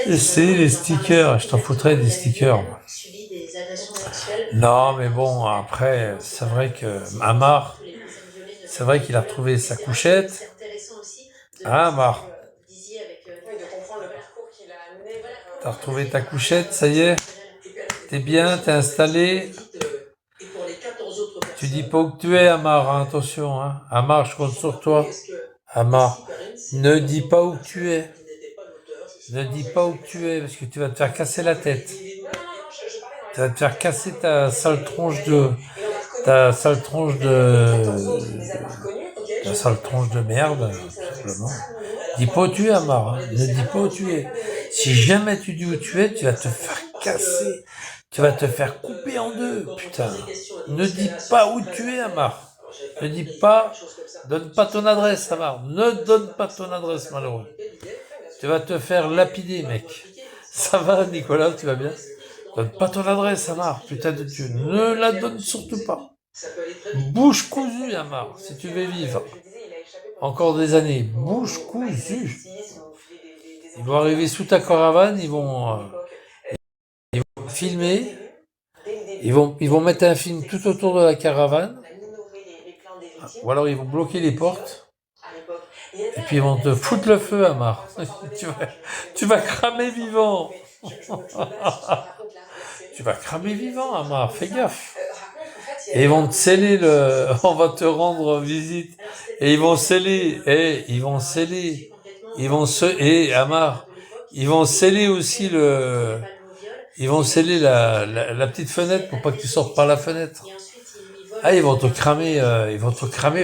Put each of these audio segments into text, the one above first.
Et c'est les stickers, je t'en foutrais des stickers. Non, mais bon, après, c'est vrai que Amar, c'est vrai qu'il a retrouvé sa couchette. Ah, Amar, t'as retrouvé ta couchette, ça y est? T'es bien, t'es installé? Tu dis pas où que tu es, Amar, hein, attention, hein. Amar, je compte sur toi. Amar, ne dis pas où que tu es. Ne dis pas où que tu es, parce que tu vas te faire casser la tête. Tu vas te faire casser ta sale tronche de... Ta sale tronche de... Ta sale tronche de merde, tout simplement. Dis pas où tu es, Amar, hein. Ne dis pas où tu es. Si jamais tu dis où tu es, tu vas te faire casser. Tu vas te faire couper en deux, putain. Ne dis pas où tu es, Amar. Ne dis pas, donne pas ton adresse, Amar. Ne donne pas ton adresse, malheureux. Tu vas te faire lapider, mec. Ça va, Nicolas, tu vas bien? Donne pas ton adresse, Amar, putain de Dieu. Ne la donne surtout pas. Bouche cousue, Amar, si tu veux vivre. Encore des années. Bouche cousue. Ils vont arriver sous ta caravane, ils vont filmer. Ils vont mettre un film tout autour de la caravane. Ou alors ils vont bloquer les portes. Et puis ils vont te foutre le feu, Amar. Tu vas cramer vivant. Tu vas cramer vivant, Amar. Fais gaffe. Et ils vont te sceller le... On va te rendre visite. Et ils vont sceller. Amar, ils vont sceller aussi le... Ils vont sceller la petite fenêtre pour pas que tu sortes par la fenêtre. Ah, ils vont te cramer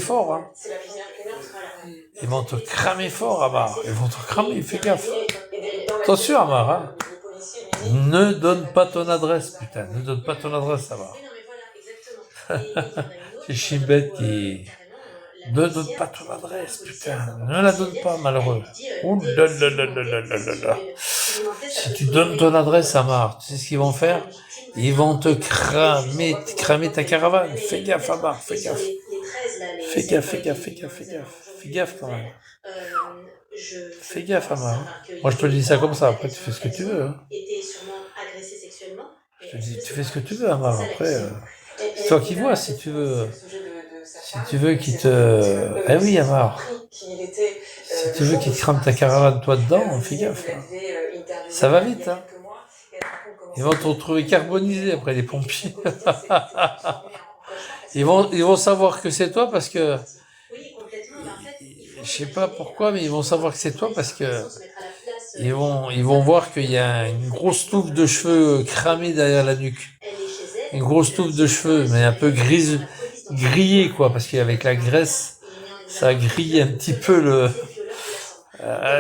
fort, hein. Ils vont te cramer fort, Amar. Ils vont te cramer, fais gaffe. Attention, Amar, hein. Ne donne pas ton adresse, putain. Ne donne pas ton adresse, Amar. C'est Chimbette qui... Ne donne pas ton adresse, putain. Ne la donne pas, malheureux. Ouh là là là là là là là là. Si tu donnes ton adresse, Amar, tu sais ce qu'ils vont faire? Ils vont te cramer ta caravane. Fais gaffe, Amar, fais gaffe. Fais gaffe, fais gaffe, fais gaffe, fais gaffe. Fais gaffe quand même. Fais gaffe, Amar. Moi, je te dis ça comme ça. Après, tu fais ce que tu veux. Hein. Je te dis, tu fais ce que tu veux, Amar. Après, c'est toi qui vois si tu veux. Si tu veux qu'il te... Ah oui, Amar. Si tu veux qu'il te crame ta caravane, toi, dedans, fais gaffe. Hein. Ça va vite, hein. Ils vont te retrouver carbonisé après les pompiers. Ils vont savoir que c'est toi parce que... Je sais pas pourquoi, mais ils vont savoir que c'est toi parce que... Ils vont voir qu'il y a une grosse touffe de cheveux cramée derrière la nuque. Une grosse touffe de cheveux, mais un peu grillée, quoi, parce qu'avec la graisse, ça grille un petit peu le...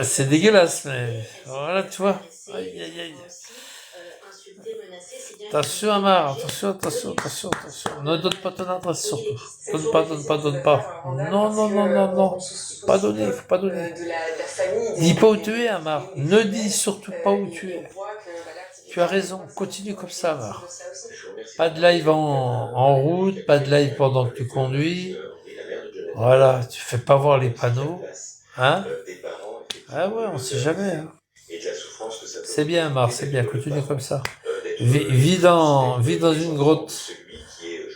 c'est dégueulasse, mais voilà, tu vois. Aïe, aïe, aïe. Attention, Amar, attention. Ne donne pas ton adresse, surtout. Donne pas. Non. Pas donner, faut pas donner. Dis pas où tu es, Amar. Ne dis surtout pas où tu es. Tu as raison, continue comme ça, Amar. Pas de live en route, pas de live pendant que tu conduis. Voilà, tu fais pas voir les panneaux. Hein? Ah ouais, on sait jamais. Hein. C'est bien, Amar, c'est bien, continue comme ça. Vis dans une grotte.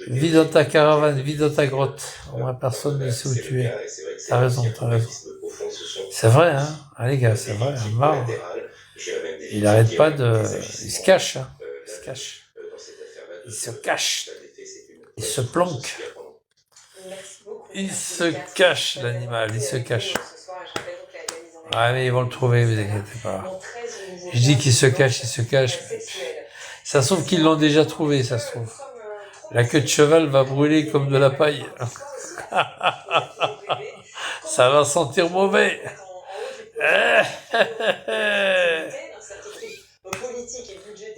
Vis dans ta caravane, vis dans ta grotte. Au moins personne ne sait où tu es. T'as raison. C'est vrai, hein. Ah les gars, c'est vrai, Amar. Il arrête pas de... Il se cache, hein. Il se cache. Il se planque. Il se cache, l'animal, il se cache. Ah mais ils vont le trouver, vous inquiétez pas. Je dis qu'il se cache. Ça se trouve qu'ils l'ont déjà trouvé, ça se trouve. La queue de cheval va brûler comme de la paille. Ça va sentir mauvais.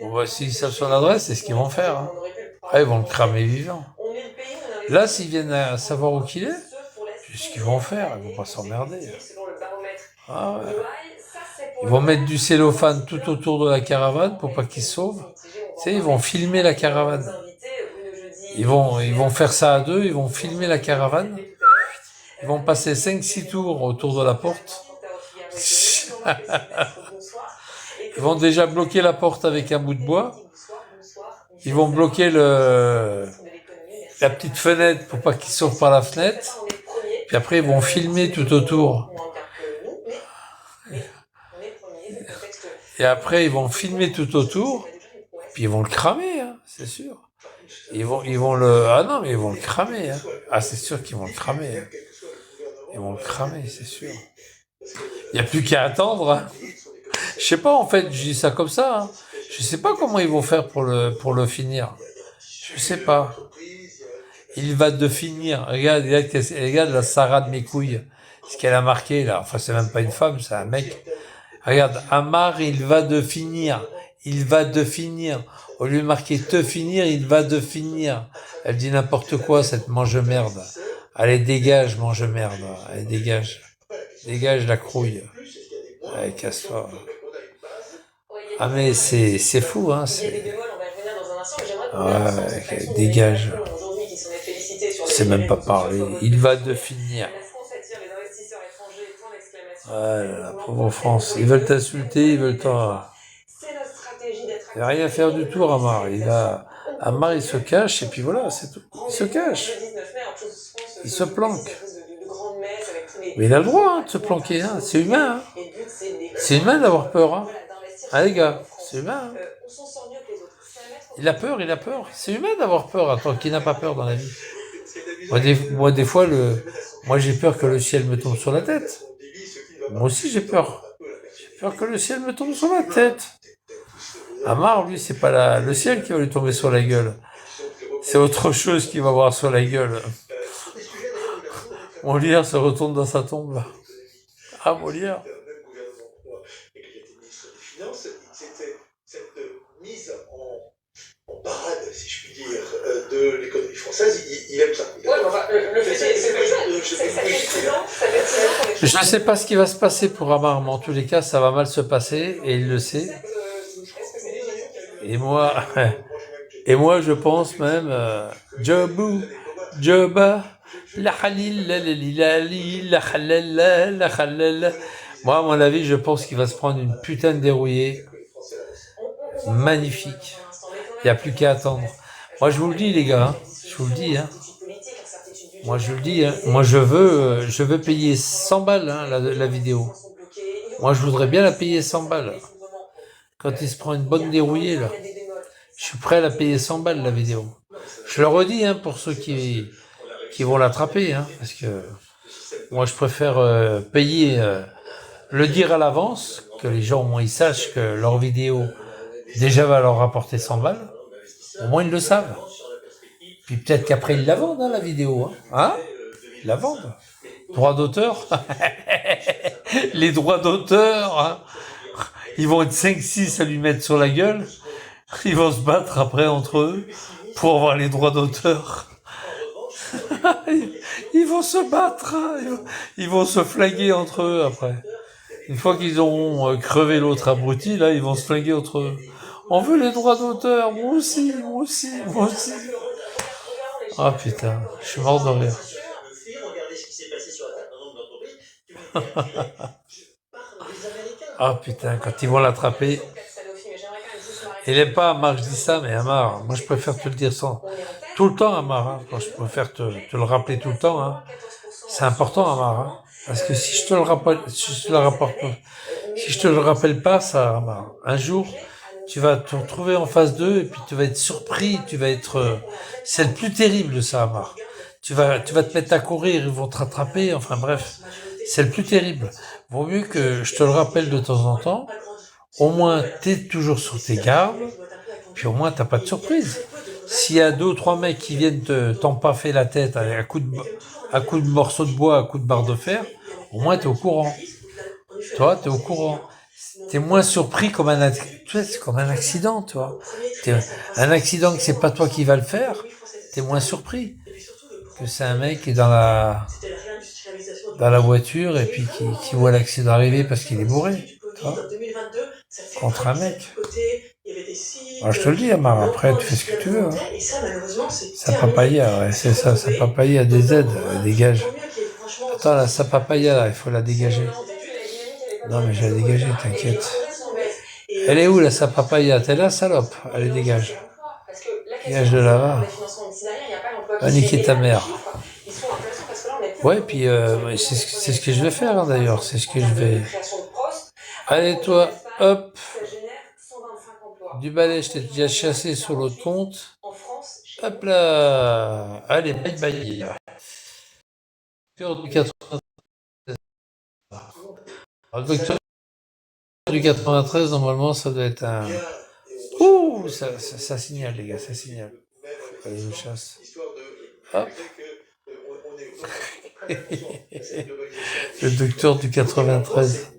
Bon bah s'ils savent son adresse, c'est ce qu'ils vont faire. Hein. Après, ils vont le cramer vivant. Là, s'ils viennent savoir où qu'il est, c'est ce qu'ils vont faire, ils vont pas s'emmerder. Ah ouais. Ils vont mettre du cellophane tout autour de la caravane pour pas qu'ils se sauvent. Tu sais, ils vont filmer la caravane. Ils vont faire ça à deux, ils vont filmer la caravane. Ils vont passer 5-6 tours autour de la porte. Ils vont déjà bloquer la porte avec un bout de bois. Ils vont bloquer la petite fenêtre pour pas qu'ils sortent par la fenêtre. Puis après, ils vont filmer tout autour. Et après, ils vont filmer tout autour. Puis ils vont le cramer, hein, c'est sûr. Ils vont ah non, mais ils vont le cramer, hein. Ah, c'est sûr qu'ils vont le cramer, hein. Ils vont le cramer, c'est sûr. Il n'y a plus qu'à attendre, hein. Je sais pas, en fait, je dis ça comme ça, hein. Je sais pas comment ils vont faire pour le finir. Je sais pas. Il va de finir. Regarde la Sarah de mes couilles. Ce qu'elle a marqué, là. Enfin, c'est même pas une femme, c'est un mec. Regarde, Amar, il va de finir. Il va de finir. Au lieu de marquer te finir, il va de finir. Elle dit n'importe quoi, cette mange-merde. Allez, dégage, mange-merde. Allez, dégage. Dégage la crouille. Allez, casse-toi. Ah, mais c'est fou, hein. Ouais, dégage. C'est même pas parler. Il va de finir. Ouais, la pauvre France. Ils veulent t'insulter, ils veulent t'en... Il n'y a rien à faire du tout, Amar. Amar, il se cache, et puis voilà, c'est tout. Il se cache. Il se planque. Mais il a le droit, hein, de se planquer, hein. C'est humain, hein. C'est humain d'avoir peur, hein. Ah, les gars, c'est humain, hein. Il a peur. C'est humain d'avoir peur, attends, qui n'a pas peur dans la vie? Moi, des fois, moi, j'ai peur que le ciel me tombe sur la tête. Moi aussi, j'ai peur. J'ai peur que le ciel me tombe sur la tête. Amar, lui, c'est pas le ciel qui va lui tomber sur la gueule. C'est autre chose qui va avoir sur la gueule. Molière se retourne dans sa tombe. Ah, Molière. Parade, si je puis dire, de l'économie française, il aime ça. Le fait, c'est je ne sais pas ce qui va se passer pour Amar, mais en tous les cas, ça va mal se passer, et il le sait. Et moi, je pense même, Jobou, Joba, la halil, la halal, la halal. Moi, à mon avis, je pense qu'il va se prendre une putain de dérouillée. Magnifique. Il n'y a plus qu'à attendre. Moi, je vous le dis, les gars, hein. Je vous le dis, hein. Moi, je le dis, hein. Moi, je veux payer 100 balles, hein, la vidéo. Moi, je voudrais bien la payer 100 balles. Quand il se prend une bonne dérouillée, là. Je suis prêt à la payer 100 balles, la vidéo. Je le redis, hein, pour ceux qui vont l'attraper, hein, parce que moi, je préfère payer, le dire à l'avance, que les gens, au moins, ils sachent que leur vidéo, déjà, va leur rapporter 100 balles. Au moins, ils le savent. Puis peut-être qu'après, ils la vendent, hein, la vidéo. Hein, ils la vendent. Droits d'auteur. Les droits d'auteur, hein. Ils vont être 5-6 à lui mettre sur la gueule. Ils vont se battre après entre eux pour avoir les droits d'auteur. Ils vont se battre. Hein. Ils vont se flinguer entre eux après. Une fois qu'ils auront crevé l'autre abruti, là, ils vont se flinguer entre eux. On veut les droits d'auteur, moi aussi. Ah putain, je suis mort de rire. Ah putain, quand ils vont l'attraper. Il n'est pas Amar, je dis ça, mais Amar, moi je préfère te le dire tout le temps, Amar, hein. Moi, je préfère te le rappeler tout le temps, hein. C'est important, Amar, hein. Parce que si je te le rappelle pas, ça, Amar, un jour, tu vas te retrouver en face d'eux et puis tu vas être surpris, c'est le plus terrible, ça, Amar. Tu vas te mettre à courir, ils vont te rattraper, enfin bref, c'est le plus terrible. Vaut mieux que je te le rappelle de temps en temps. Au moins, t'es toujours sur tes gardes, puis au moins, t'as pas de surprise. S'il y a 2 ou 3 mecs qui viennent t'empaffer la tête avec à coup de morceau de bois, à coup de barre de fer, au moins, t'es au courant. Toi, t'es au courant. T'es moins surpris comme c'est comme un accident, toi. Un accident que c'est pas toi qui va le faire, t'es moins surpris que c'est un mec qui est dans la voiture et puis qui voit l'accident arriver parce qu'il est bourré. Toi. Contre un mec. Alors, je te le dis, Amar, après, tu fais ce que tu veux. Hein. Sa papaya, ouais, c'est ça, sa papaya des aides, dégage. Attends, là, sa papaya, là, il faut la dégager. Non, mais je vais la dégager, t'inquiète. Elle est où, là, sa papaya? T'es là, salope? Allez, dégage. Dégage de là-bas. Va niquer ta mère. Ouais, puis c'est ce que je vais faire, hein, d'ailleurs. C'est ce que je vais... Allez, toi, hop. Du balai, je t'ai déjà chassé sur l'autre compte. Hop là. Allez, bye bye. Docteur du 93. Alors, le docteur du 93, normalement, ça doit être un... Ouh, ça signale, les gars, ça signale. Allez, je chasse. Hop. Le docteur du 93.